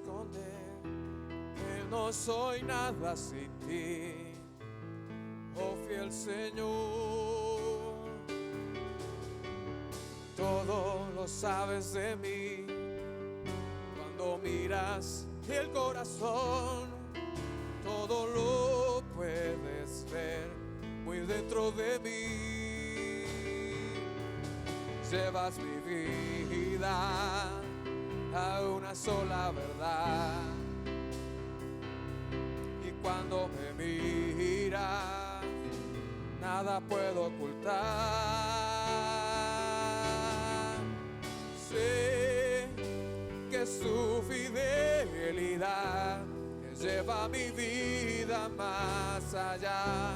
esconder, que no soy nada sin ti, oh fiel Señor. Todo lo sabes de mí, cuando miras el corazón, todo lo puedes ver muy dentro de mí. Llevas mi vida a una sola verdad, y cuando me miras nada puedo ocultar. Sé que es tu fidelidad que lleva mi vida más allá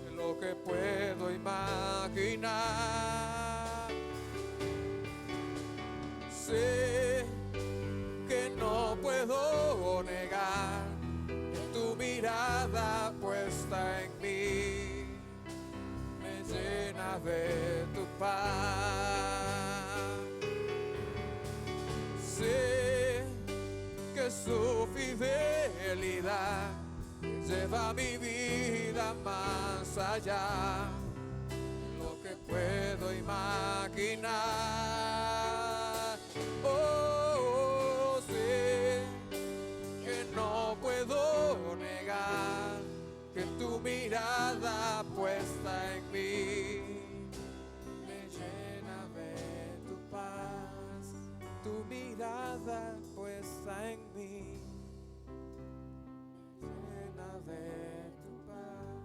de lo que puedo imaginar. Sé que no puedo negar que tu mirada puesta en mí me llena de tu paz. Sé que su fidelidad lleva mi vida más allá de lo que puedo imaginar. Oh, sé que no puedo negar que tu mirada puesta en mí me llena de tu paz. Tu mirada puesta en mí me llena de tu paz.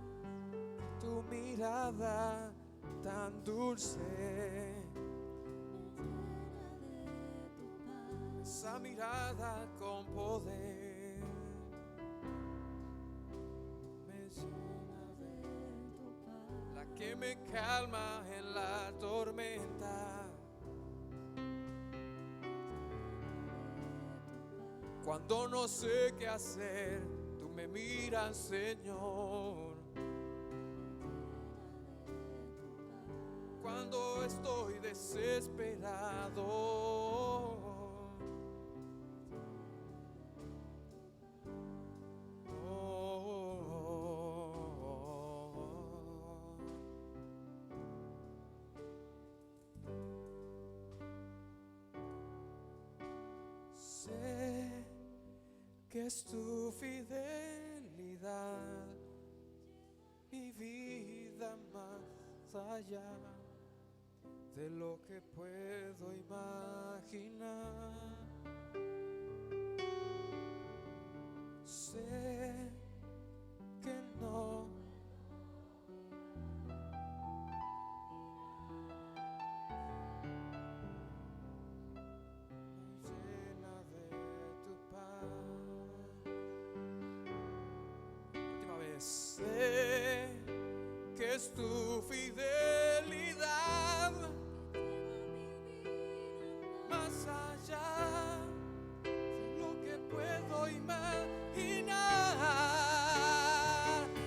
Tu mirada tan dulce, esa mirada con poder me llena de tu paz, la que me calma en la tormenta. Cuando no sé qué hacer, tú me miras, Señor. Cuando estoy desesperado, sé que es tu fidelidad mi vida más allá de lo que puedo imaginar. Sé que no me llena de tu paz. Última vez. Sé que es tu fidelidad más allá de lo que puedo imaginar.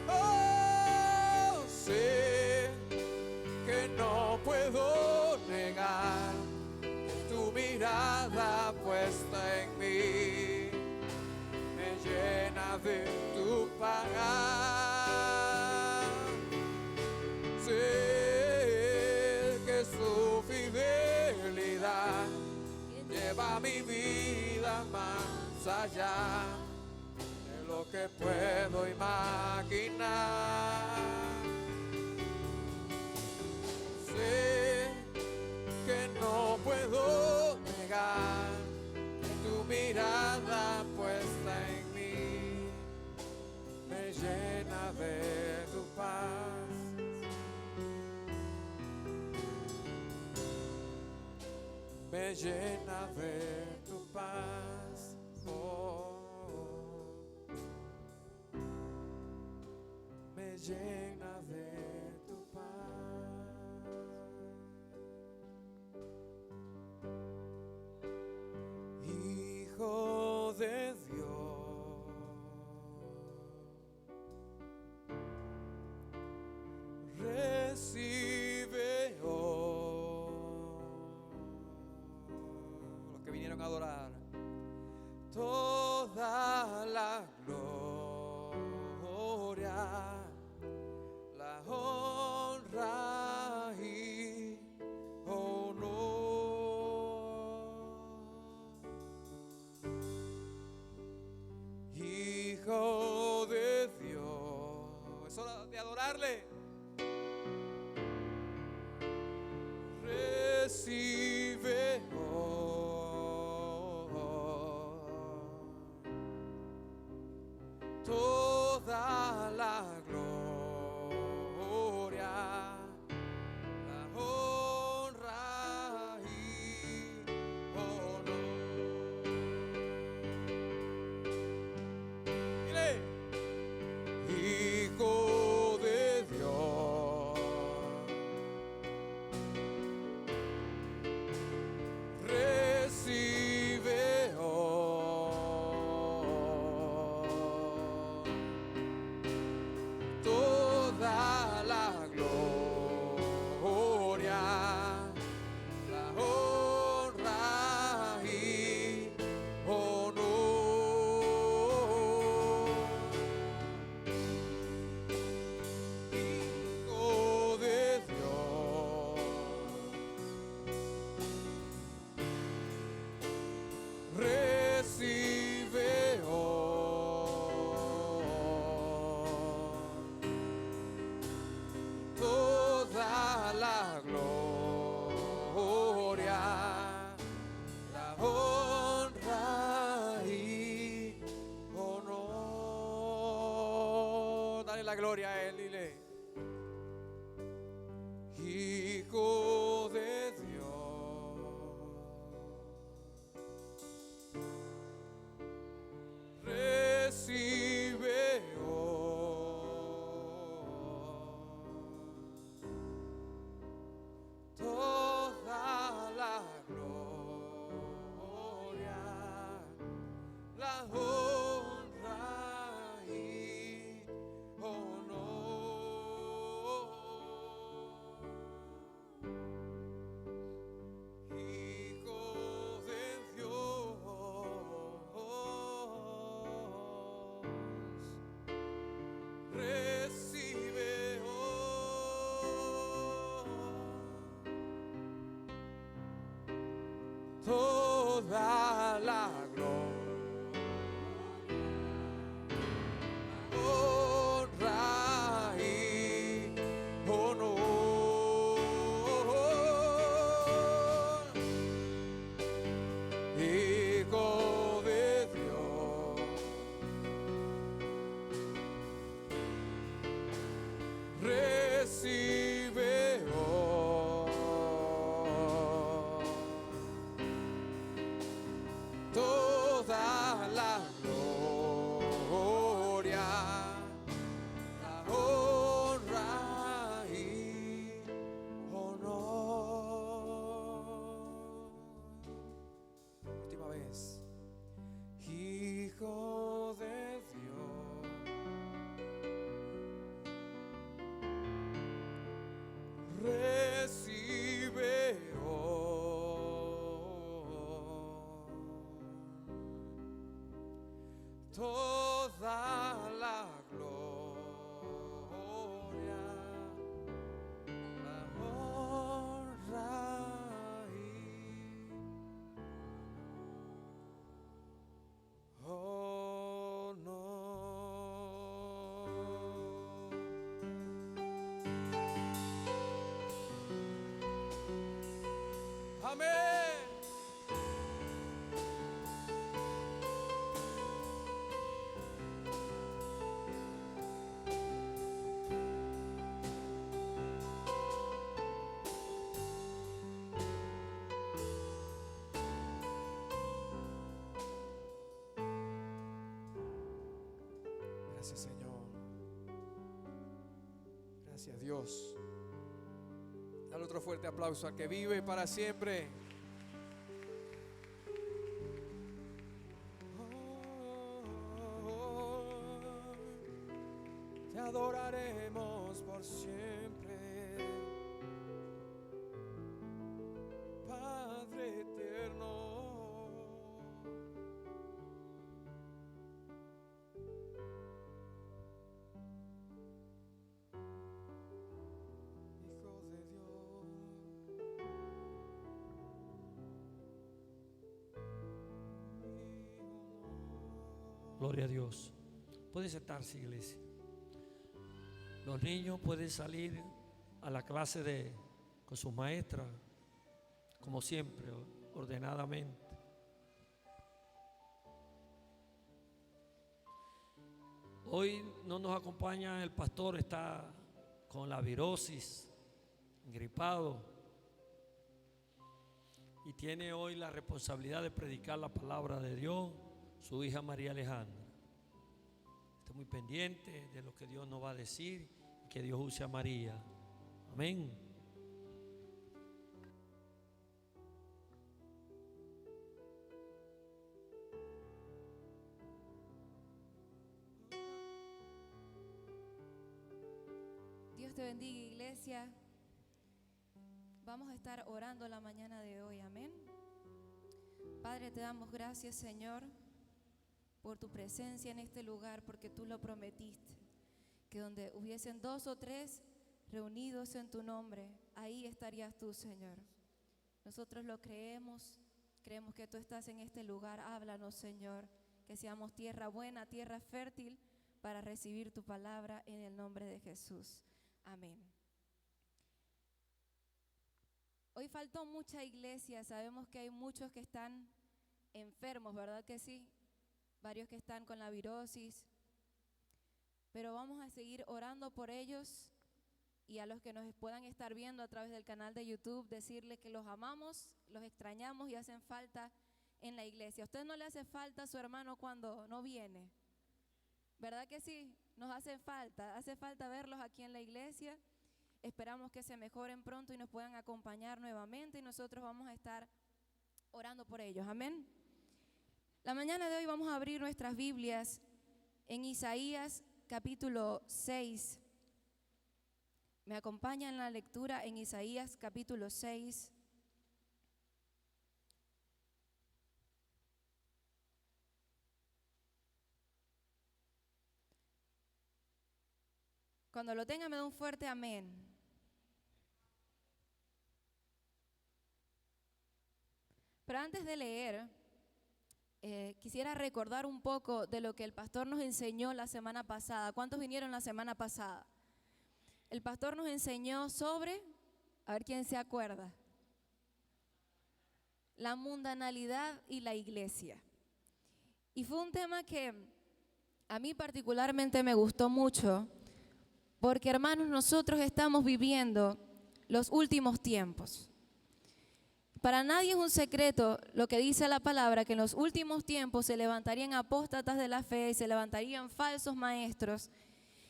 Oh, sé que no puedo negar que tu mirada puesta en mí me llena de tu paz. Sé que su fidelidad lleva mi vida más allá de lo que puedo imaginar. Sé que no puedo negar que tu mirada puesta en mí me llena de tu paz. Me llena de tu paz, oh, me llena de tu paz. Hijo de Dios, recibe hoy que vinieron a adorar toda la gloria, la honra y honor. Hijo de Dios, es hora de adorarle. Recibe toda la gloria, la honra y honor. Dile, Hijo de Dios, recibe toda la gloria, la honra y honor. Hijo de Dios, recibe toda la gloria, la honra y honor. Dale la gloria a él, dile. Hijo de Dios, recibe toda la gloria, la honra y honor. Hijo de Dios, recibe toda la gloria, honra y honor. Hijo de Dios, recibe toda la gloria, la honra y honor. Última vez. Hijo de Dios, recibe toda la gloria, la honra y honor. Amén. Gracias, Señor. Gracias, Dios. Dale otro fuerte aplauso al que vive para siempre. Te adoraremos por siempre, Padre eterno. Gloria a Dios. Puede sentarse, iglesia. Los niños pueden salir a la clase con sus maestras, como siempre, ordenadamente. Hoy no nos acompaña el pastor, está con la virosis, gripado, y tiene hoy la responsabilidad de predicar la palabra de Dios, su hija María Alejandra. Esté muy pendiente de lo que Dios nos va a decir y que Dios use a María. Amén. Dios te bendiga, iglesia. Vamos a estar orando la mañana de hoy, amén. Padre, te damos gracias, Señor, por tu presencia en este lugar, porque tú lo prometiste, que donde hubiesen 2 o 3 reunidos en tu nombre, ahí estarías tú, Señor. Nosotros lo creemos que tú estás en este lugar. Háblanos, Señor, que seamos tierra buena, tierra fértil para recibir tu palabra en el nombre de Jesús. Amén. Hoy faltó mucha iglesia, sabemos que hay muchos que están enfermos, ¿verdad que sí? Varios que están con la virosis, pero vamos a seguir orando por ellos, y a los que nos puedan estar viendo a través del canal de YouTube, decirles que los amamos, los extrañamos y hacen falta en la iglesia. ¿A usted no le hace falta a su hermano cuando no viene? ¿Verdad que sí? Nos hace falta verlos aquí en la iglesia. Esperamos que se mejoren pronto y nos puedan acompañar nuevamente, y nosotros vamos a estar orando por ellos. Amén. La mañana de hoy vamos a abrir nuestras Biblias en Isaías capítulo 6. Me acompaña en la lectura en Isaías capítulo 6. Cuando lo tenga me da un fuerte amén. Pero antes de leer, quisiera recordar un poco de lo que el pastor nos enseñó la semana pasada. ¿Cuántos vinieron la semana pasada? El pastor nos enseñó sobre, a ver quién se acuerda, la mundanalidad y la iglesia. Y fue un tema que a mí particularmente me gustó mucho, porque, hermanos, nosotros estamos viviendo los últimos tiempos. Para nadie es un secreto lo que dice la palabra, que en los últimos tiempos se levantarían apóstatas de la fe y se levantarían falsos maestros,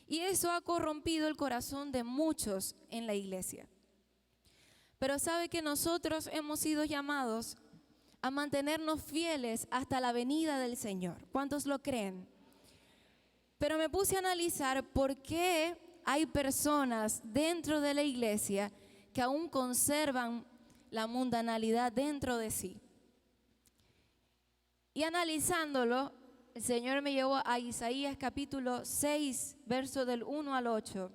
y eso ha corrompido el corazón de muchos en la iglesia. Pero sabe que nosotros hemos sido llamados a mantenernos fieles hasta la venida del Señor. ¿Cuántos lo creen? Pero me puse a analizar por qué hay personas dentro de la iglesia que aún conservan la mundanalidad dentro de sí. Y analizándolo, el Señor me llevó a Isaías capítulo 6, verso del 1 al 8.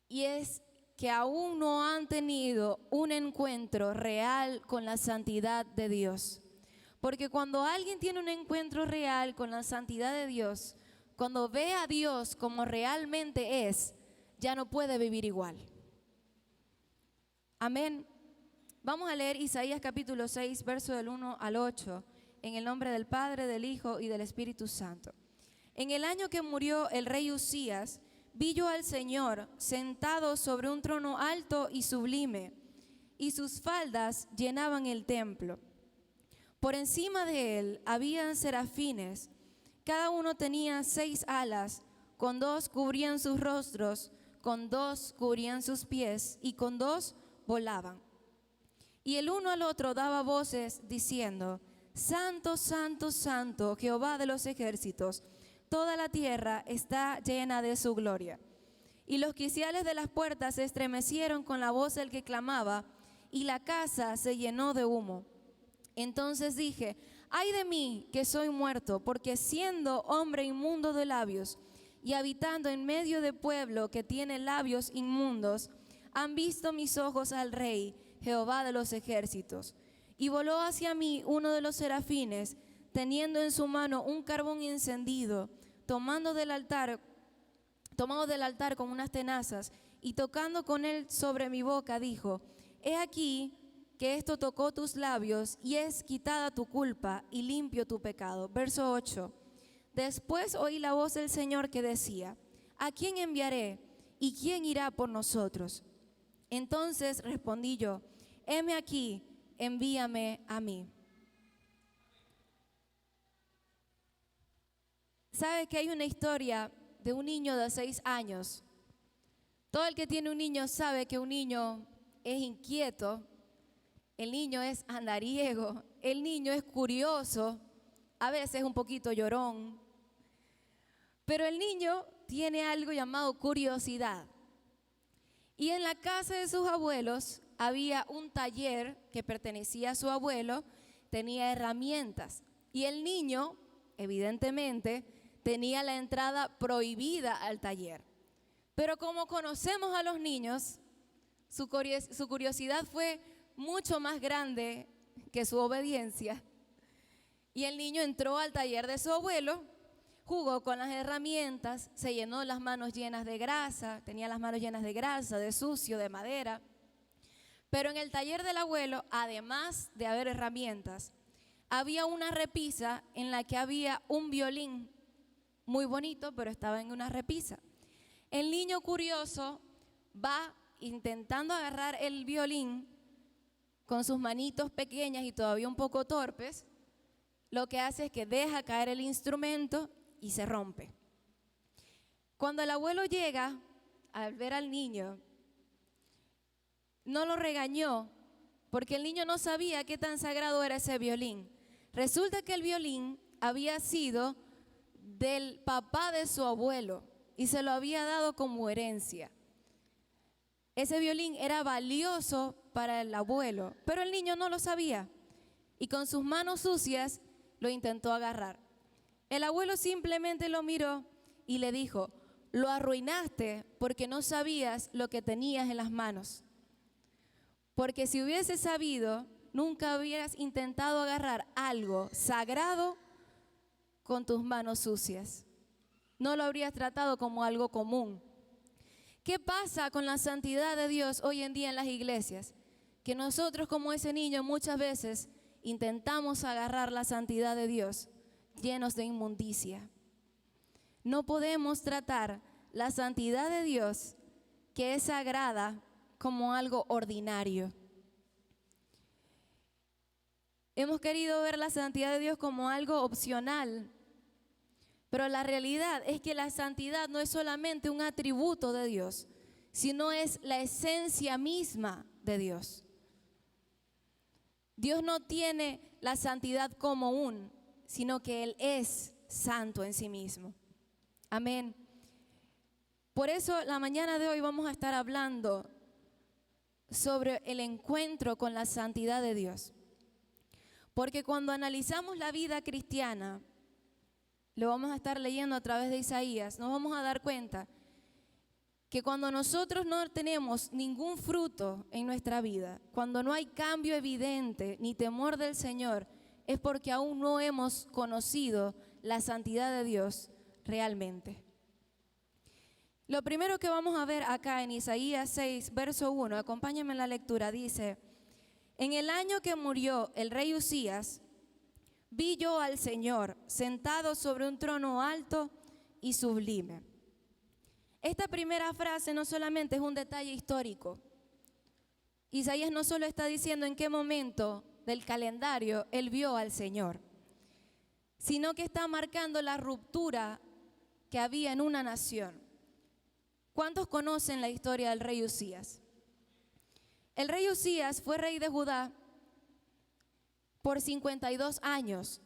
Y es que aún no han tenido un encuentro real con la santidad de Dios. Porque cuando alguien tiene un encuentro real con la santidad de Dios, cuando ve a Dios como realmente es, ya no puede vivir igual. Amén. Vamos a leer Isaías capítulo 6, verso del 1 al 8, en el nombre del Padre, del Hijo y del Espíritu Santo. En el año que murió el rey Usías, vi yo al Señor sentado sobre un trono alto y sublime, y sus faldas llenaban el templo. Por encima de él habían serafines, cada uno tenía 6 alas, con 2 cubrían sus rostros, con 2 cubrían sus pies, y con 2 volaban. Y el uno al otro daba voces diciendo: Santo, santo, santo, Jehová de los ejércitos, toda la tierra está llena de su gloria. Y los quiciales de las puertas se estremecieron con la voz del que clamaba, y la casa se llenó de humo. Entonces dije: ay de mí, que soy muerto, porque siendo hombre inmundo de labios y habitando en medio de pueblo que tiene labios inmundos, han visto mis ojos al Rey, Jehová de los ejércitos. Y voló hacia mí uno de los serafines, teniendo en su mano un carbón encendido, tomado del altar con unas tenazas, y tocando con él sobre mi boca, dijo: he aquí que esto tocó tus labios, y es quitada tu culpa y limpio tu pecado. Verso 8. Después oí la voz del Señor que decía: ¿a quién enviaré? ¿Y quién irá por nosotros? Entonces respondí yo: heme aquí, envíame a mí. ¿Sabe que hay una historia de un niño de 6 años? Todo el que tiene un niño sabe que un niño es inquieto, el niño es andariego, el niño es curioso, a veces un poquito llorón, pero el niño tiene algo llamado curiosidad. Y en la casa de sus abuelos había un taller que pertenecía a su abuelo, tenía herramientas, y el niño, evidentemente, tenía la entrada prohibida al taller. Pero como conocemos a los niños, su curiosidad fue mucho más grande que su obediencia. Y el niño entró al taller de su abuelo, jugó con las herramientas, se llenó las manos llenas de grasa, tenía las manos llenas de grasa, de sucio, de madera. Pero en el taller del abuelo, además de haber herramientas, había una repisa en la que había un violín muy bonito, pero estaba en una repisa. El niño curioso va intentando agarrar el violín con sus manitos pequeñas y todavía un poco torpes. Lo que hace es que deja caer el instrumento y se rompe. Cuando el abuelo llega al ver al niño, no lo regañó porque el niño no sabía qué tan sagrado era ese violín. Resulta que el violín había sido del papá de su abuelo y se lo había dado como herencia. Ese violín era valioso para el abuelo, pero el niño no lo sabía y con sus manos sucias lo intentó agarrar. El abuelo simplemente lo miró y le dijo: lo arruinaste porque no sabías lo que tenías en las manos. Porque si hubieses sabido, nunca hubieras intentado agarrar algo sagrado con tus manos sucias. No lo habrías tratado como algo común. ¿Qué pasa con la santidad de Dios hoy en día en las iglesias? Que nosotros, como ese niño, muchas veces intentamos agarrar la santidad de Dios llenos de inmundicia. No podemos tratar la santidad de Dios, que es sagrada, como algo ordinario. Hemos querido ver la santidad de Dios como algo opcional, pero la realidad es que la santidad no es solamente un atributo de Dios, sino es la esencia misma de Dios. Dios no tiene la santidad como sino que Él es santo en sí mismo. Amén. Por eso la mañana de hoy vamos a estar hablando sobre el encuentro con la santidad de Dios. Porque cuando analizamos la vida cristiana, lo vamos a estar leyendo a través de Isaías, nos vamos a dar cuenta que cuando nosotros no tenemos ningún fruto en nuestra vida, cuando no hay cambio evidente ni temor del Señor, es porque aún no hemos conocido la santidad de Dios realmente. Lo primero que vamos a ver acá en Isaías 6, verso 1, acompáñenme en la lectura, dice: en el año que murió el rey Usías, vi yo al Señor sentado sobre un trono alto y sublime. Esta primera frase no solamente es un detalle histórico. Isaías no solo está diciendo en qué momento del calendario él vio al Señor, sino que está marcando la ruptura que había en una nación. ¿Cuántos conocen la historia del rey Usías? El rey Usías fue rey de Judá por 52 años.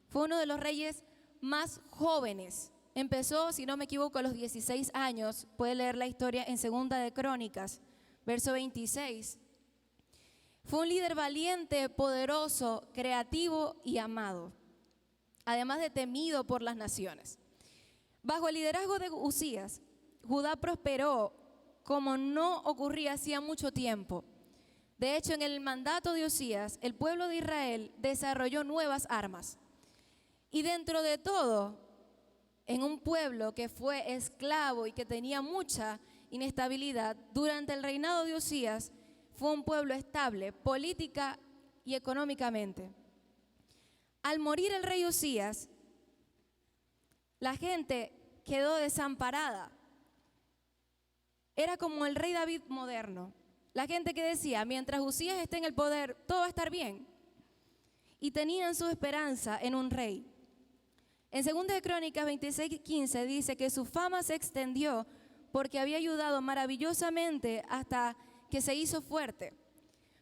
Fue uno de los reyes más jóvenes. Empezó, si no me equivoco, a los 16 años. Puede leer la historia en Segunda de Crónicas, verso 26. Fue un líder valiente, poderoso, creativo y amado, además de temido por las naciones. Bajo el liderazgo de Usías, Judá prosperó como no ocurría hacía mucho tiempo. De hecho, en el mandato de Usías, el pueblo de Israel desarrolló nuevas armas. Y dentro de todo, en un pueblo que fue esclavo y que tenía mucha inestabilidad, durante el reinado de Usías fue un pueblo estable política y económicamente. Al morir el rey Usías, la gente quedó desamparada. Era como el rey David moderno. La gente que decía, mientras Usías esté en el poder, todo va a estar bien. Y tenían su esperanza en un rey. En 2 de Crónicas 26:15 dice que su fama se extendió porque había ayudado maravillosamente hasta que se hizo fuerte.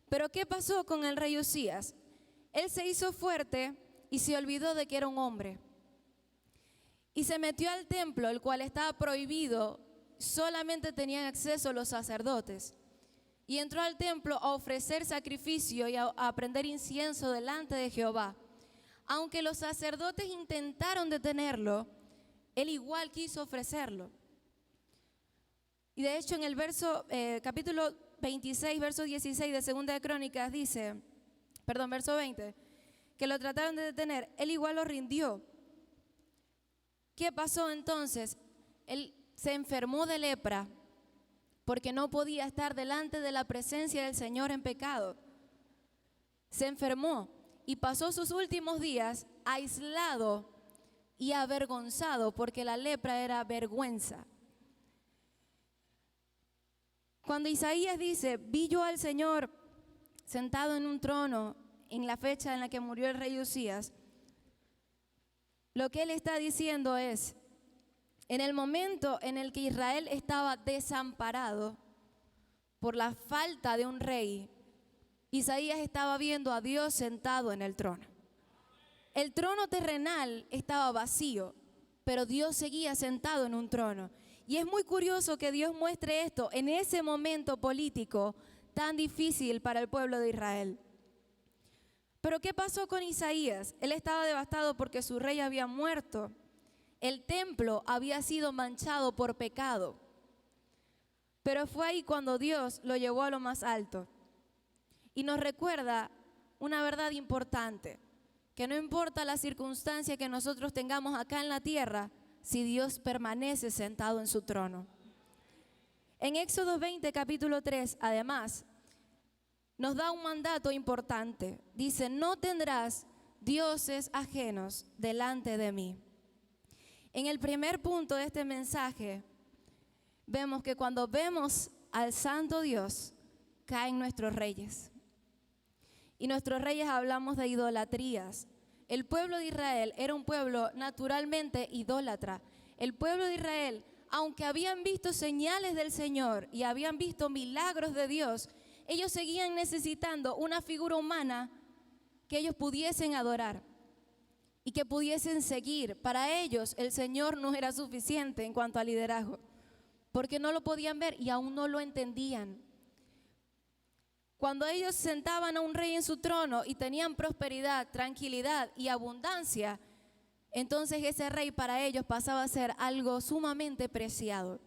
Pero ¿qué pasó con el rey Usías? Él se hizo fuerte y se olvidó de que era un hombre. Y se metió al templo, el cual estaba prohibido, solamente tenían acceso los sacerdotes. Y entró al templo a ofrecer sacrificio y a prender incienso delante de Jehová. Aunque los sacerdotes intentaron detenerlo, él igual quiso ofrecerlo. Y de hecho en el capítulo 26, verso 16 de 2 de Crónicas verso 20, que lo trataron de detener, él igual lo rindió. ¿Qué pasó entonces? Él se enfermó de lepra porque no podía estar delante de la presencia del Señor en pecado. Se enfermó y pasó sus últimos días aislado y avergonzado porque la lepra era vergüenza. Cuando Isaías dice, vi yo al Señor sentado en un trono en la fecha en la que murió el rey Usías, lo que él está diciendo es, en el momento en el que Israel estaba desamparado por la falta de un rey, Isaías estaba viendo a Dios sentado en el trono. El trono terrenal estaba vacío, pero Dios seguía sentado en un trono. Y es muy curioso que Dios muestre esto en ese momento político tan difícil para el pueblo de Israel. Pero ¿qué pasó con Isaías? Él estaba devastado porque su rey había muerto. El templo había sido manchado por pecado. Pero fue ahí cuando Dios lo llevó a lo más alto. Y nos recuerda una verdad importante, que no importa la circunstancia que nosotros tengamos acá en la tierra, si Dios permanece sentado en su trono. En Éxodo 20, capítulo 3, además, nos da un mandato importante. Dice, no tendrás dioses ajenos delante de mí. En el primer punto de este mensaje, vemos que cuando vemos al Santo Dios, caen nuestros reyes. Y nuestros reyes hablamos de idolatrías. El pueblo de Israel era un pueblo naturalmente idólatra. El pueblo de Israel, aunque habían visto señales del Señor y habían visto milagros de Dios, ellos seguían necesitando una figura humana que ellos pudiesen adorar y que pudiesen seguir. Para ellos el Señor no era suficiente en cuanto a liderazgo, porque no lo podían ver y aún no lo entendían. Cuando ellos sentaban a un rey en su trono y tenían prosperidad, tranquilidad y abundancia, entonces ese rey para ellos pasaba a ser algo sumamente preciado.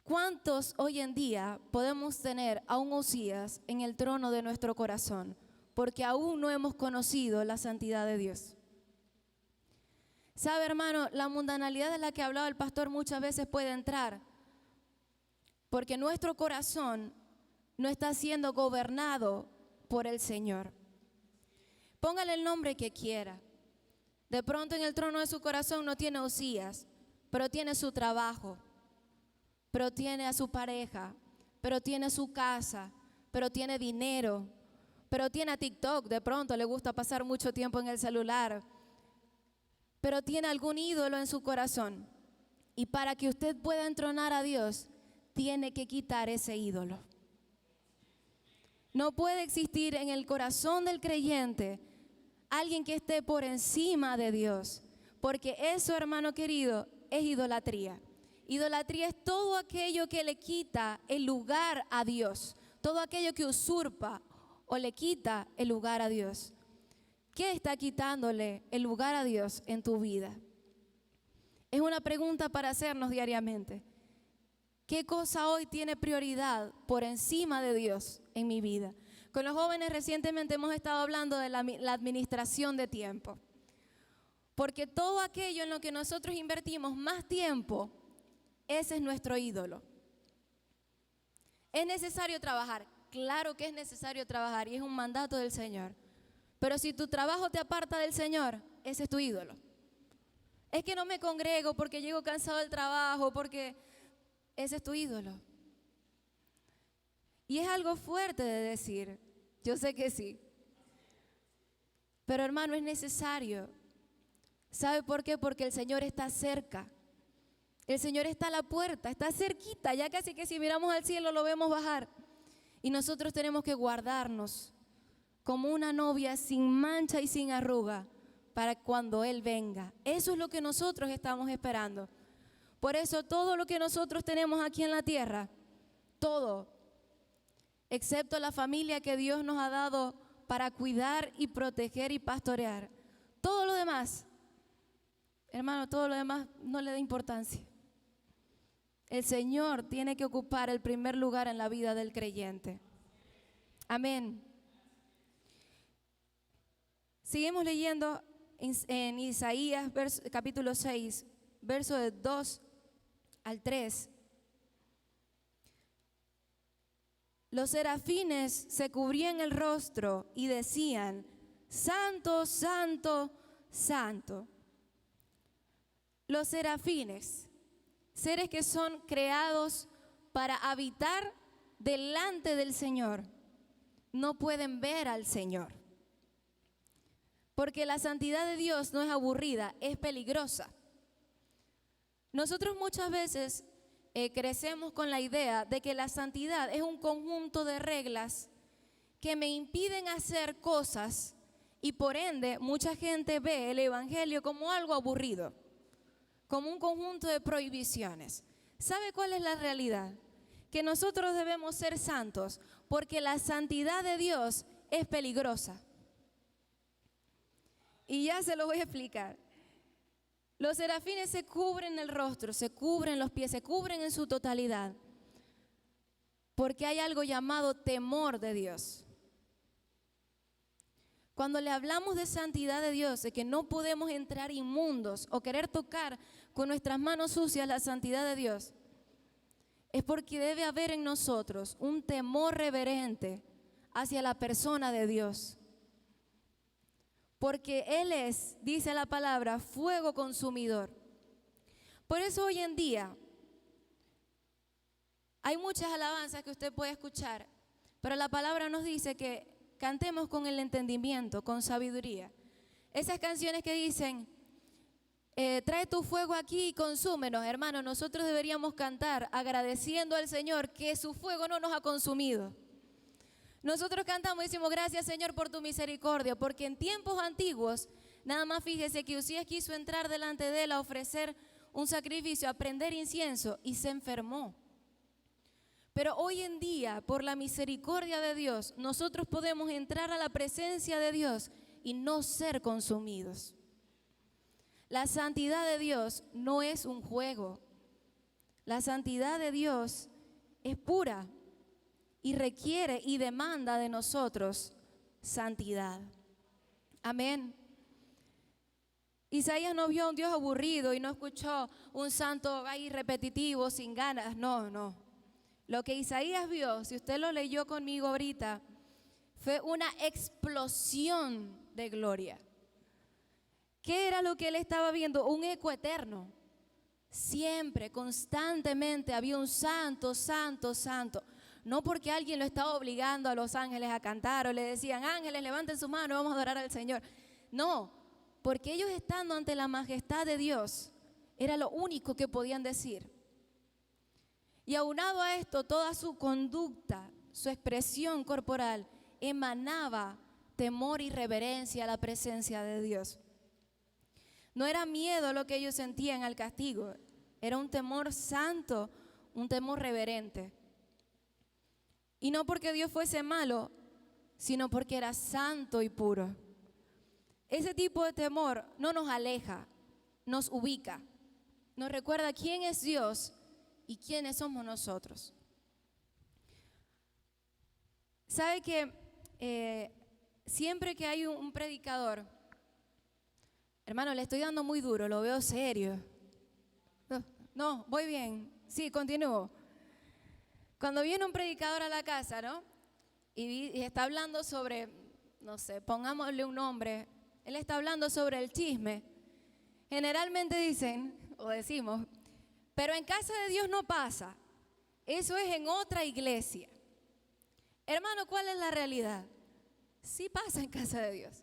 ¿Cuántos hoy en día podemos tener a un Usías en el trono de nuestro corazón? Porque aún no hemos conocido la santidad de Dios. ¿Sabe, hermano? La mundanalidad de la que hablaba el pastor muchas veces puede entrar, porque nuestro corazón no está siendo gobernado por el Señor. Póngale el nombre que quiera. De pronto en el trono de su corazón no tiene Usías, pero tiene su trabajo, pero tiene a su pareja, pero tiene su casa, pero tiene dinero, pero tiene a TikTok, de pronto le gusta pasar mucho tiempo en el celular, pero tiene algún ídolo en su corazón. Y para que usted pueda entronar a Dios, tiene que quitar ese ídolo. No puede existir en el corazón del creyente alguien que esté por encima de Dios, porque eso, hermano querido, es idolatría. Idolatría es todo aquello que le quita el lugar a Dios, todo aquello que usurpa o le quita el lugar a Dios. ¿Qué está quitándole el lugar a Dios en tu vida? Es una pregunta para hacernos diariamente. ¿Qué cosa hoy tiene prioridad por encima de Dios en mi vida? Con los jóvenes recientemente hemos estado hablando de la administración de tiempo. Porque todo aquello en lo que nosotros invertimos más tiempo, ese es nuestro ídolo. ¿Es necesario trabajar? Claro que es necesario trabajar y es un mandato del Señor. Pero si tu trabajo te aparta del Señor, ese es tu ídolo. Es que no me congrego porque llego cansado del trabajo, porque ese es tu ídolo. Y es algo fuerte de decir, yo sé que sí. Pero hermano, es necesario. ¿Sabe por qué? Porque el Señor está cerca. El Señor está a la puerta, está cerquita, ya casi que si miramos al cielo lo vemos bajar. Y nosotros tenemos que guardarnos como una novia sin mancha y sin arruga para cuando Él venga. Eso es lo que nosotros estamos esperando. Por eso todo lo que nosotros tenemos aquí en la tierra, todo, excepto la familia que Dios nos ha dado para cuidar y proteger y pastorear, todo lo demás, hermano, todo lo demás no le da importancia. El Señor tiene que ocupar el primer lugar en la vida del creyente. Amén. Seguimos leyendo en Isaías capítulo 6, verso de 2 al 3. Los serafines se cubrían el rostro y decían: Santo, Santo, Santo. Los serafines, seres que son creados para habitar delante del Señor, no pueden ver al Señor. Porque la santidad de Dios no es aburrida, es peligrosa. Nosotros muchas veces crecemos con la idea de que la santidad es un conjunto de reglas que me impiden hacer cosas y por ende mucha gente ve el evangelio como algo aburrido, como un conjunto de prohibiciones. ¿Sabe cuál es la realidad? Que nosotros debemos ser santos porque la santidad de Dios es peligrosa. Y ya se lo voy a explicar. Los serafines se cubren el rostro, se cubren los pies, se cubren en su totalidad, porque hay algo llamado temor de Dios. Cuando le hablamos de santidad de Dios, de que no podemos entrar inmundos o querer tocar con nuestras manos sucias la santidad de Dios, es porque debe haber en nosotros un temor reverente hacia la persona de Dios. Porque Él es, dice la palabra, fuego consumidor. Por eso hoy en día hay muchas alabanzas que usted puede escuchar, pero la palabra nos dice que cantemos con el entendimiento, con sabiduría. Esas canciones que dicen, trae tu fuego aquí y consúmenos, hermano, nosotros deberíamos cantar agradeciendo al Señor que su fuego no nos ha consumido. Nosotros cantamos y decimos, gracias Señor por tu misericordia, porque en tiempos antiguos, nada más fíjese que Usías quiso entrar delante de Él a ofrecer un sacrificio, a prender incienso y se enfermó. Pero hoy en día, por la misericordia de Dios, nosotros podemos entrar a la presencia de Dios y no ser consumidos. La santidad de Dios no es un juego. La santidad de Dios es pura y requiere y demanda de nosotros santidad. Amén. Isaías no vio a un Dios aburrido y no escuchó un santo ahí repetitivo, sin ganas. No. Lo que Isaías vio, si usted lo leyó conmigo ahorita, fue una explosión de gloria. ¿Qué era lo que él estaba viendo? Un eco eterno. Siempre, constantemente había un santo, santo, santo. No porque alguien lo estaba obligando a los ángeles a cantar o le decían, ángeles, levanten sus manos, vamos a adorar al Señor. No, porque ellos estando ante la majestad de Dios, era lo único que podían decir. Y aunado a esto, toda su conducta, su expresión corporal, emanaba temor y reverencia a la presencia de Dios. No era miedo lo que ellos sentían al castigo, era un temor santo, un temor reverente. Y no porque Dios fuese malo, sino porque era santo y puro. Ese tipo de temor no nos aleja, nos ubica, nos recuerda quién es Dios y quiénes somos nosotros. ¿Sabe que siempre que hay un predicador, Hermano, le estoy dando muy duro, lo veo serio. No, voy bien. Sí, continúo. Cuando viene un predicador a la casa, ¿no? Y está hablando sobre, no sé, pongámosle un nombre. Él está hablando sobre el chisme. Generalmente dicen, o decimos, pero en casa de Dios no pasa. Eso es en otra iglesia. Hermano, ¿cuál es la realidad? Sí pasa en casa de Dios.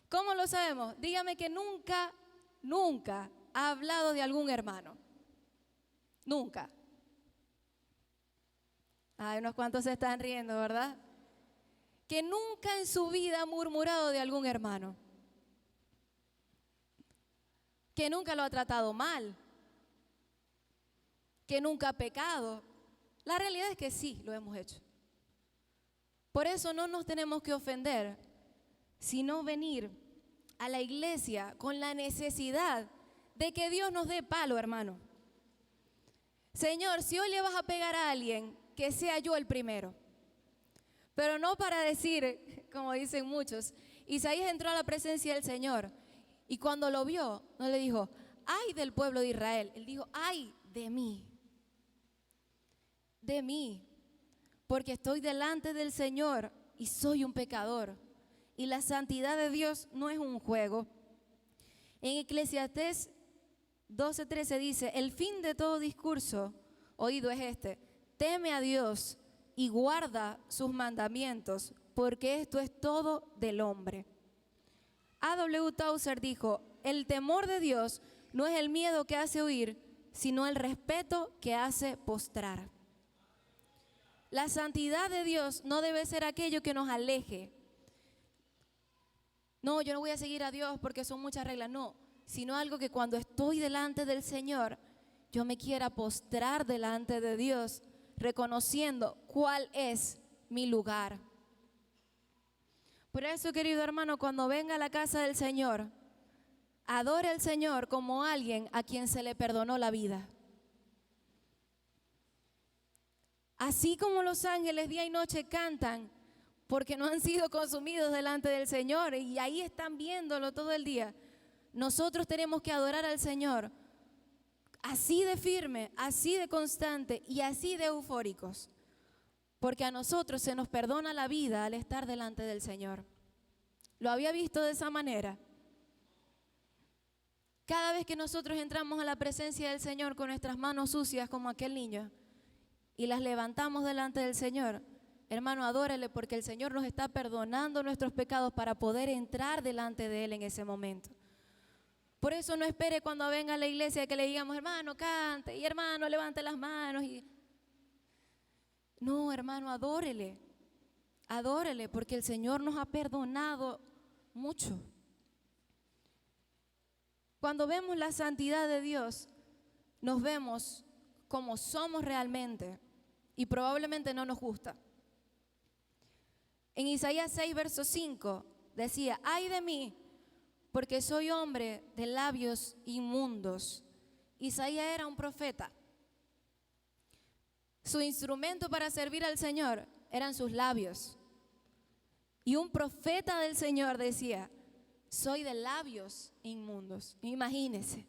¿Cómo lo sabemos? Dígame que nunca ha hablado de algún hermano. Nunca. Hay unos cuantos se están riendo, ¿verdad? Que nunca en su vida ha murmurado de algún hermano. Que nunca lo ha tratado mal. Que nunca ha pecado. La realidad es que sí, lo hemos hecho. Por eso no nos tenemos que ofender, sino venir a la iglesia con la necesidad de que Dios nos dé palo, hermano. Señor, si hoy le vas a pegar a alguien, que sea yo el primero. Pero no para decir, como dicen muchos, Isaías entró a la presencia del Señor y cuando lo vio, no le dijo, ay del pueblo de Israel. Él dijo, ay de mí, porque estoy delante del Señor y soy un pecador. Y la santidad de Dios no es un juego. En Eclesiastés 12:13 dice, el fin de todo discurso oído es este, teme a Dios y guarda sus mandamientos, porque esto es todo del hombre. A.W. Tozer dijo, el temor de Dios no es el miedo que hace huir, sino el respeto que hace postrar. La santidad de Dios no debe ser aquello que nos aleje. No, yo no voy a seguir a Dios porque son muchas reglas, no, sino algo que cuando estoy delante del Señor, yo me quiera postrar delante de Dios, reconociendo cuál es mi lugar. Por eso, querido hermano, cuando venga a la casa del Señor, adore al Señor como alguien a quien se le perdonó la vida. Así como los ángeles día y noche cantan, porque no han sido consumidos delante del Señor y ahí están viéndolo todo el día. Nosotros tenemos que adorar al Señor así de firme, así de constante y así de eufóricos, porque a nosotros se nos perdona la vida al estar delante del Señor. ¿Lo había visto de esa manera? Cada vez que nosotros entramos a la presencia del Señor con nuestras manos sucias como aquel niño y las levantamos delante del Señor, hermano, adórele porque el Señor nos está perdonando nuestros pecados para poder entrar delante de Él en ese momento. Por eso no espere cuando venga a la iglesia que le digamos, hermano, cante, y hermano, levante las manos. No, hermano, adórele, porque el Señor nos ha perdonado mucho. Cuando vemos la santidad de Dios, nos vemos como somos realmente y probablemente no nos gusta. En Isaías 6, verso 5, decía, ay de mí, porque soy hombre de labios inmundos. Isaías era un profeta. Su instrumento para servir al Señor eran sus labios. Y un profeta del Señor decía, soy de labios inmundos. Imagínense.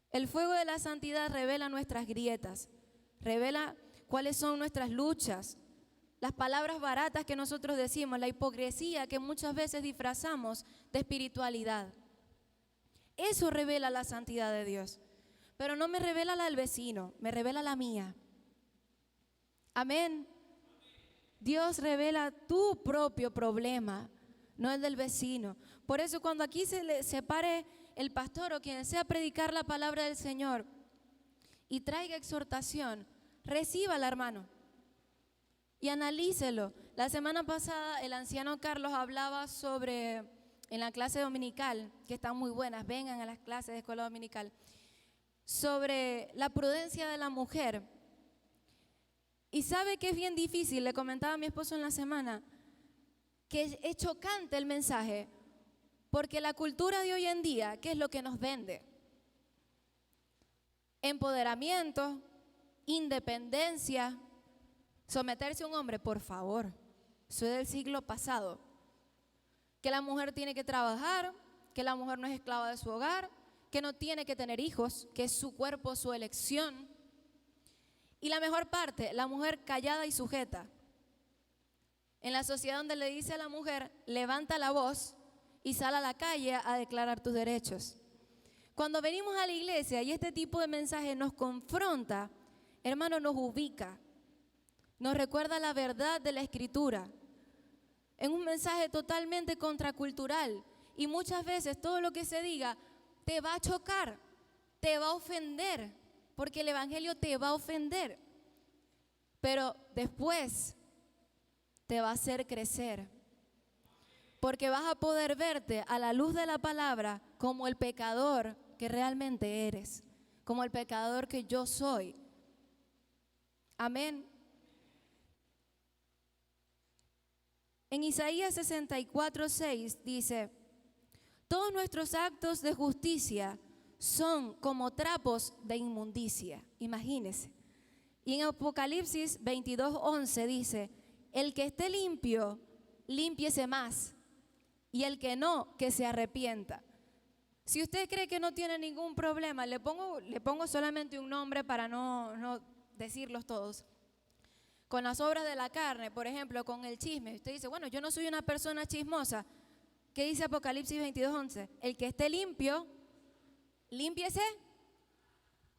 El fuego de la santidad revela nuestras grietas, revela cuáles son nuestras luchas, las palabras baratas que nosotros decimos, la hipocresía que muchas veces disfrazamos de espiritualidad. Eso revela la santidad de Dios. Pero no me revela la del vecino, me revela la mía. Amén. Dios revela tu propio problema, no el del vecino. Por eso cuando aquí se pare el pastor o quien sea a predicar la palabra del Señor y traiga exhortación, recíbala, hermano. Y analícelo. La semana pasada el anciano Carlos hablaba sobre, en la clase dominical, que están muy buenas, vengan a las clases de escuela dominical, sobre la prudencia de la mujer. Y sabe que es bien difícil, le comentaba a mi esposo en la semana, que es chocante el mensaje, porque la cultura de hoy en día, ¿qué es lo que nos vende? Empoderamiento, independencia. Someterse a un hombre, por favor, eso es del siglo pasado. Que la mujer tiene que trabajar, que la mujer no es esclava de su hogar, que no tiene que tener hijos, que es su cuerpo, su elección. Y la mejor parte, la mujer callada y sujeta. En la sociedad donde le dice a la mujer, levanta la voz y sal a la calle a declarar tus derechos. Cuando venimos a la iglesia y este tipo de mensaje nos confronta, hermano, nos ubica, nos recuerda la verdad de la Escritura. Es un mensaje totalmente contracultural y muchas veces todo lo que se diga te va a chocar, te va a ofender, porque el evangelio te va a ofender, pero después te va a hacer crecer, porque vas a poder verte a la luz de la palabra como el pecador que realmente eres, como el pecador que yo soy. Amén. En Isaías 64:6 dice: todos nuestros actos de justicia son como trapos de inmundicia. Imagínense. Y en Apocalipsis 22:11 dice: el que esté limpio, límpiese más, y el que no, que se arrepienta. Si usted cree que no tiene ningún problema, le pongo solamente un nombre para no decirlos todos. Con las obras de la carne, por ejemplo, con el chisme. Usted dice, bueno, yo no soy una persona chismosa. ¿Qué dice Apocalipsis 22:11? El que esté limpio, límpiese.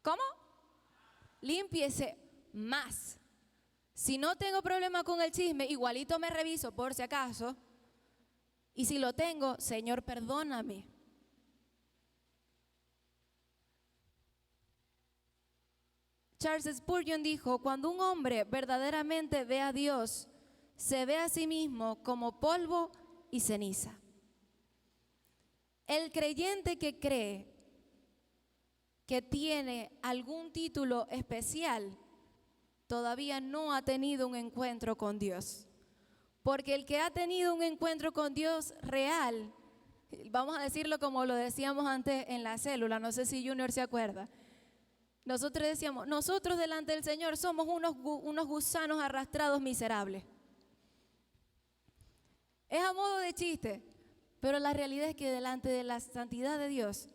¿Cómo? Límpiese más. Si no tengo problema con el chisme, igualito me reviso por si acaso. Y si lo tengo, Señor, perdóname. Charles Spurgeon dijo: cuando un hombre verdaderamente ve a Dios, se ve a sí mismo como polvo y ceniza. El creyente que cree que tiene algún título especial, todavía no ha tenido un encuentro con Dios. Porque el que ha tenido un encuentro con Dios real, vamos a decirlo como lo decíamos antes en la célula, no sé si Junior se acuerda. Nosotros decíamos, nosotros delante del Señor somos unos gusanos arrastrados miserables. Es a modo de chiste, pero la realidad es que delante de la santidad de Dios,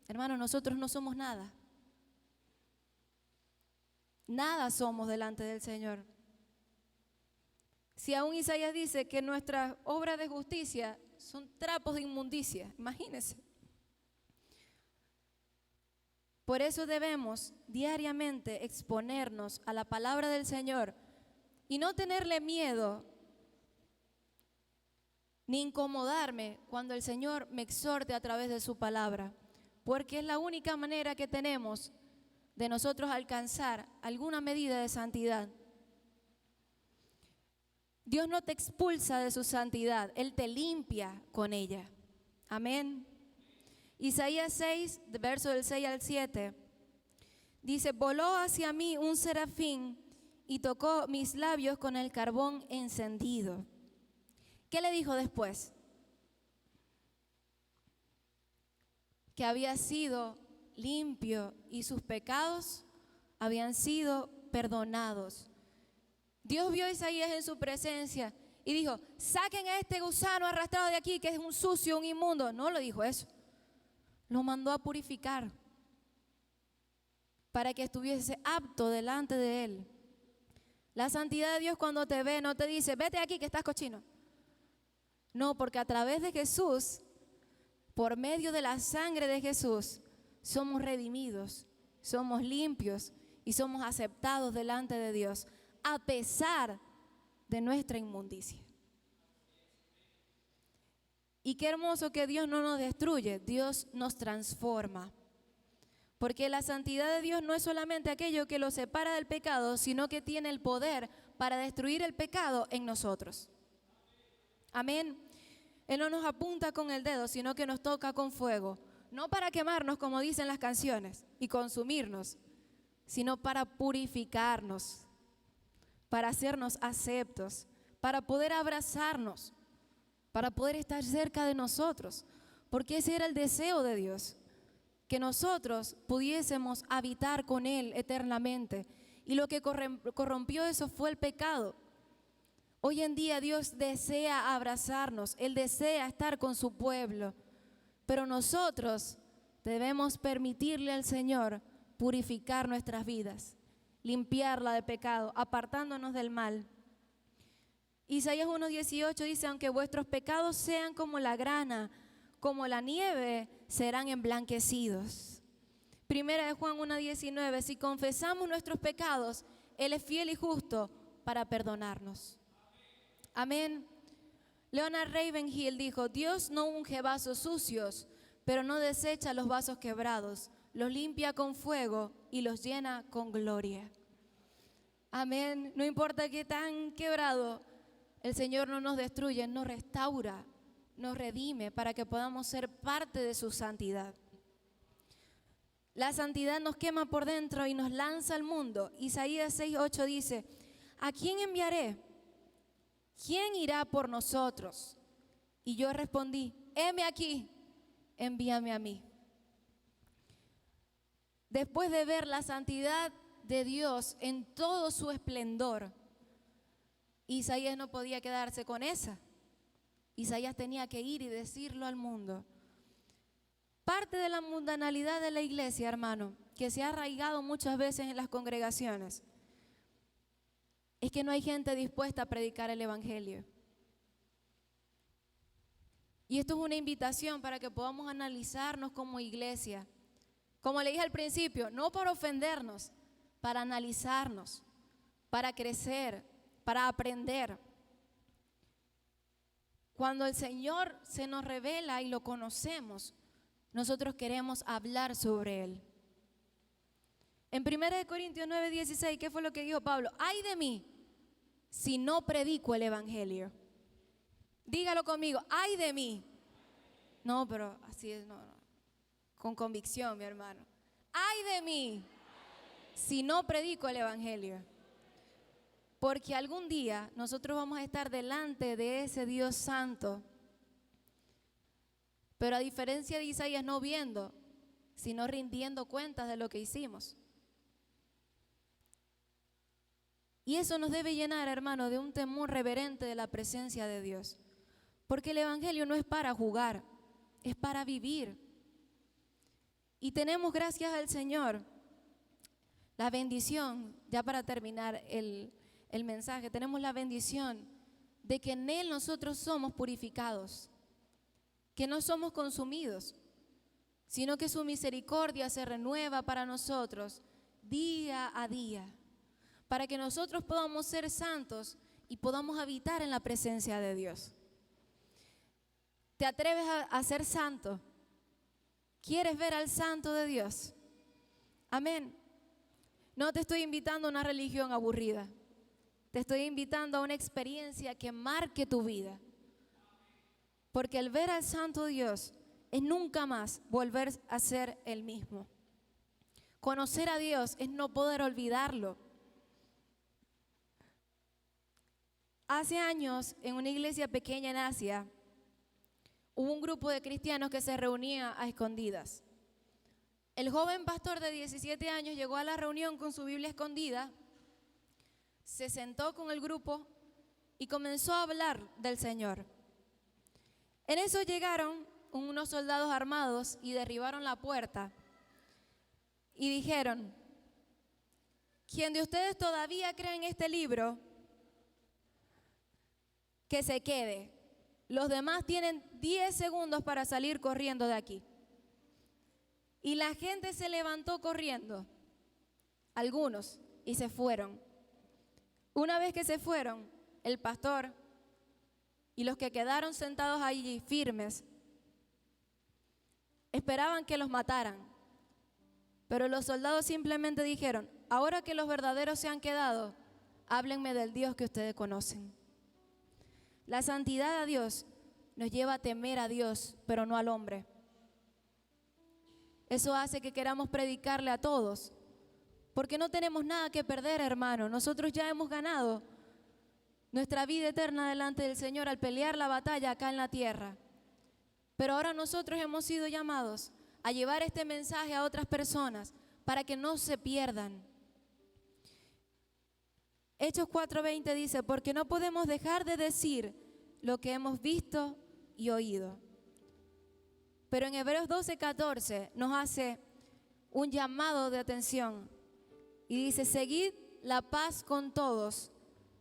hermano, nosotros no somos nada. Nada somos delante del Señor. Si aún Isaías dice que nuestras obras de justicia son trapos de inmundicia, imagínense. Por eso debemos diariamente exponernos a la palabra del Señor y no tenerle miedo ni incomodarme cuando el Señor me exhorte a través de su palabra, porque es la única manera que tenemos de nosotros alcanzar alguna medida de santidad. Dios no te expulsa de su santidad, Él te limpia con ella. Amén. Isaías 6, verso del 6 al 7, dice: voló hacia mí un serafín y tocó mis labios con el carbón encendido. ¿Qué le dijo después? Que había sido limpio y sus pecados habían sido perdonados. Dios vio a Isaías en su presencia y dijo: saquen a este gusano arrastrado de aquí, que es un sucio, un inmundo. No lo dijo eso. Lo mandó a purificar para que estuviese apto delante de Él. La santidad de Dios, cuando te ve, no te dice: vete aquí que estás cochino. No, porque a través de Jesús, por medio de la sangre de Jesús, somos redimidos, somos limpios y somos aceptados delante de Dios, a pesar de nuestra inmundicia. Y qué hermoso que Dios no nos destruye, Dios nos transforma. Porque la santidad de Dios no es solamente aquello que lo separa del pecado, sino que tiene el poder para destruir el pecado en nosotros. Amén. Él no nos apunta con el dedo, sino que nos toca con fuego. No para quemarnos, como dicen las canciones, y consumirnos, sino para purificarnos, para hacernos aceptos, para poder abrazarnos, para poder estar cerca de nosotros, porque ese era el deseo de Dios, que nosotros pudiésemos habitar con Él eternamente. Y lo que corrompió eso fue el pecado. Hoy en día Dios desea abrazarnos, Él desea estar con su pueblo, Pero nosotros debemos permitirle al Señor purificar nuestras vidas, limpiarla de pecado, apartándonos del mal. Isaías 1:18 dice, aunque vuestros pecados sean como la grana, como la nieve, serán emblanquecidos. Primera de Juan 1:19, si confesamos nuestros pecados, Él es fiel y justo para perdonarnos. Amén. Leonard Ravenhill dijo, Dios no unge vasos sucios, pero no desecha los vasos quebrados, los limpia con fuego y los llena con gloria. Amén. No importa qué tan quebrado, el Señor no nos destruye, nos restaura, nos redime para que podamos ser parte de su santidad. La santidad nos quema por dentro y nos lanza al mundo. Isaías 6:8 dice, ¿a quién enviaré? ¿Quién irá por nosotros? Y yo respondí, heme aquí, envíame a mí. Después de ver la santidad de Dios en todo su esplendor, Isaías no podía quedarse con esa. Isaías tenía que ir y decirlo al mundo. Parte de la mundanalidad de la iglesia, hermano, que se ha arraigado muchas veces en las congregaciones, es que no hay gente dispuesta a predicar el evangelio. Y esto es una invitación para que podamos analizarnos como iglesia. Como le dije al principio, no para ofendernos, para analizarnos, para crecer, para aprender. Cuando el Señor se nos revela y lo conocemos, nosotros queremos hablar sobre Él. En 1 Corintios 9:16, ¿qué fue lo que dijo Pablo? ¡Ay de mí si no predico el evangelio! Dígalo conmigo, ¡ay de mí! No, pero así es, no. Con convicción, mi hermano. ¡Ay de mí si no predico el evangelio! Porque algún día nosotros vamos a estar delante de ese Dios santo. Pero a diferencia de Isaías, no viendo, sino rindiendo cuentas de lo que hicimos. Y eso nos debe llenar, hermano, de un temor reverente de la presencia de Dios. Porque el evangelio no es para jugar, es para vivir. Y tenemos, gracias al Señor, la bendición, ya para terminar el mensaje, tenemos la bendición de que en Él nosotros somos purificados, que no somos consumidos, sino que su misericordia se renueva para nosotros día a día, para que nosotros podamos ser santos y podamos habitar en la presencia de Dios. ¿Te atreves a ser santo? ¿Quieres ver al santo de Dios? Amén. No te estoy invitando a una religión aburrida. Te estoy invitando a una experiencia que marque tu vida. Porque el ver al santo Dios es nunca más volver a ser el mismo. Conocer a Dios es no poder olvidarlo. Hace años, en una iglesia pequeña en Asia, hubo un grupo de cristianos que se reunía a escondidas. El joven pastor de 17 años llegó a la reunión con su Biblia escondida, se sentó con el grupo y comenzó a hablar del Señor. En eso llegaron unos soldados armados y derribaron la puerta y dijeron, ¿quién de ustedes todavía cree en este libro? Que se quede. Los demás tienen 10 segundos para salir corriendo de aquí. Y la gente se levantó corriendo, algunos, y se fueron. Una vez que se fueron, el pastor y los que quedaron sentados allí firmes, esperaban que los mataran. Pero los soldados simplemente dijeron, ahora que los verdaderos se han quedado, háblenme del Dios que ustedes conocen. La santidad a Dios nos lleva a temer a Dios, pero no al hombre. Eso hace que queramos predicarle a todos, porque no tenemos nada que perder, hermano. Nosotros ya hemos ganado nuestra vida eterna delante del Señor al pelear la batalla acá en la tierra. Pero ahora nosotros hemos sido llamados a llevar este mensaje a otras personas para que no se pierdan. Hechos 4:20 dice, porque no podemos dejar de decir lo que hemos visto y oído. Pero en Hebreos 12:14 nos hace un llamado de atención y dice: seguid la paz con todos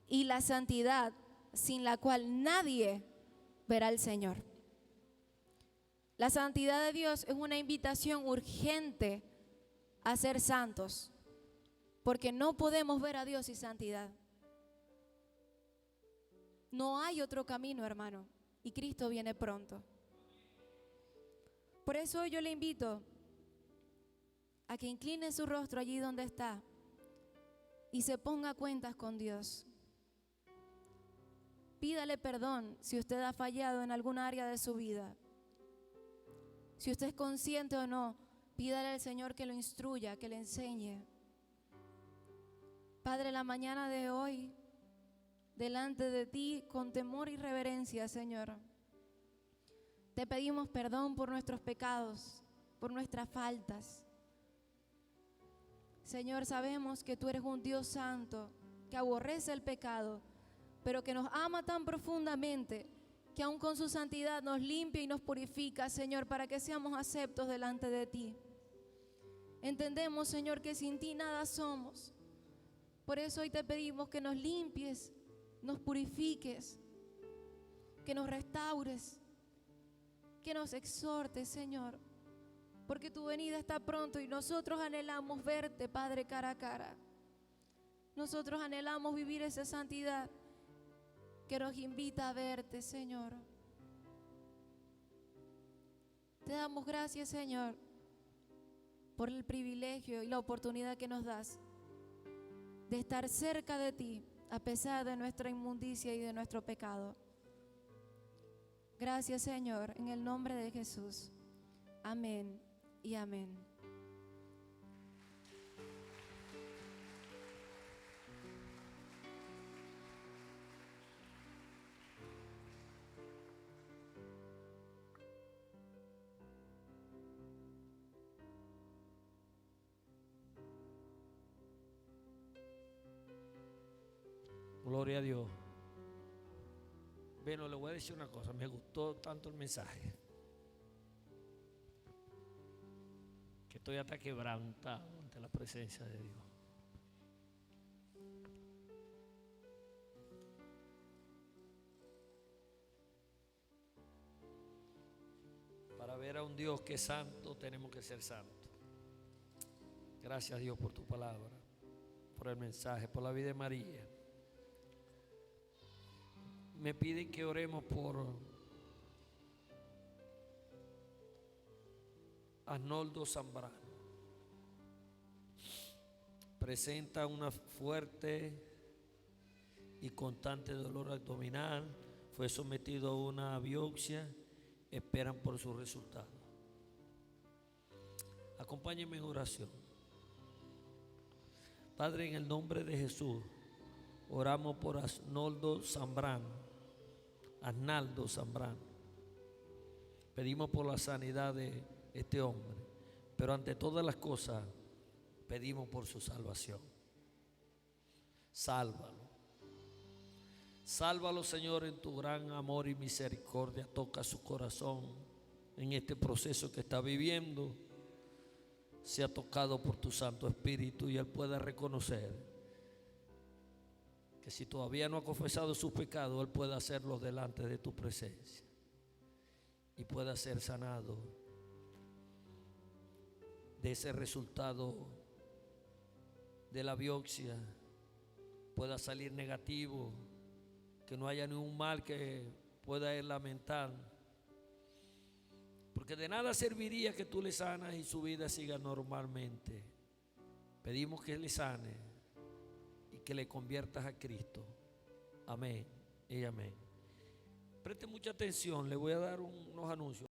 y la santidad, sin la cual nadie verá al Señor. La santidad de Dios es una invitación urgente a ser santos, porque no podemos ver a Dios sin santidad. No hay otro camino, hermano, y Cristo viene pronto. Por eso hoy yo le invito a que incline su rostro allí donde está y se ponga a cuentas con Dios. Pídale perdón si usted ha fallado en alguna área de su vida. Si usted es consciente o no, pídale al Señor que lo instruya, que le enseñe. Padre, la mañana de hoy, delante de ti, con temor y reverencia, Señor, te pedimos perdón por nuestros pecados, por nuestras faltas. Señor, sabemos que tú eres un Dios santo, que aborrece el pecado, pero que nos ama tan profundamente, que aun con su santidad nos limpia y nos purifica, Señor, para que seamos aceptos delante de ti. Entendemos, Señor, que sin ti nada somos. Por eso hoy te pedimos que nos limpies, nos purifiques, que nos restaures, que nos exhortes, Señor, porque tu venida está pronto y nosotros anhelamos verte, Padre, cara a cara. Nosotros anhelamos vivir esa santidad que nos invita a verte, Señor. Te damos gracias, Señor, por el privilegio y la oportunidad que nos das de estar cerca de ti a pesar de nuestra inmundicia y de nuestro pecado. Gracias, Señor, en el nombre de Jesús. Amén y amén. Gloria a Dios. Bueno, le voy a decir una cosa, me gustó tanto el mensaje que estoy hasta quebrantado ante la presencia de Dios. Para ver a un Dios que es santo, tenemos que ser santos. Gracias, Dios, por tu palabra, por el mensaje, por la vida de María. Me piden que oremos por Arnoldo Zambrano. Presenta una fuerte y constante dolor abdominal. Fue sometido a una biopsia. Esperan por su resultado. Acompáñenme en oración. Padre, en el nombre de Jesús, oramos por Arnoldo Zambrano. Arnaldo Zambrano. Pedimos por la sanidad de este hombre, pero ante todas las cosas pedimos por su salvación. Sálvalo. Sálvalo, Señor, en tu gran amor y misericordia. Toca su corazón en este proceso que está viviendo. Sea tocado por tu Santo Espíritu y él pueda reconocer que si todavía no ha confesado sus pecados, él puede hacerlos delante de tu presencia y pueda ser sanado de ese resultado de la biopsia, pueda salir negativo, que no haya ningún mal que pueda él lamentar, porque de nada serviría que tú le sanas y su vida siga normalmente. Pedimos que le sane y que le conviertas a Cristo. Amén y amén. Preste mucha atención, le voy a dar unos anuncios.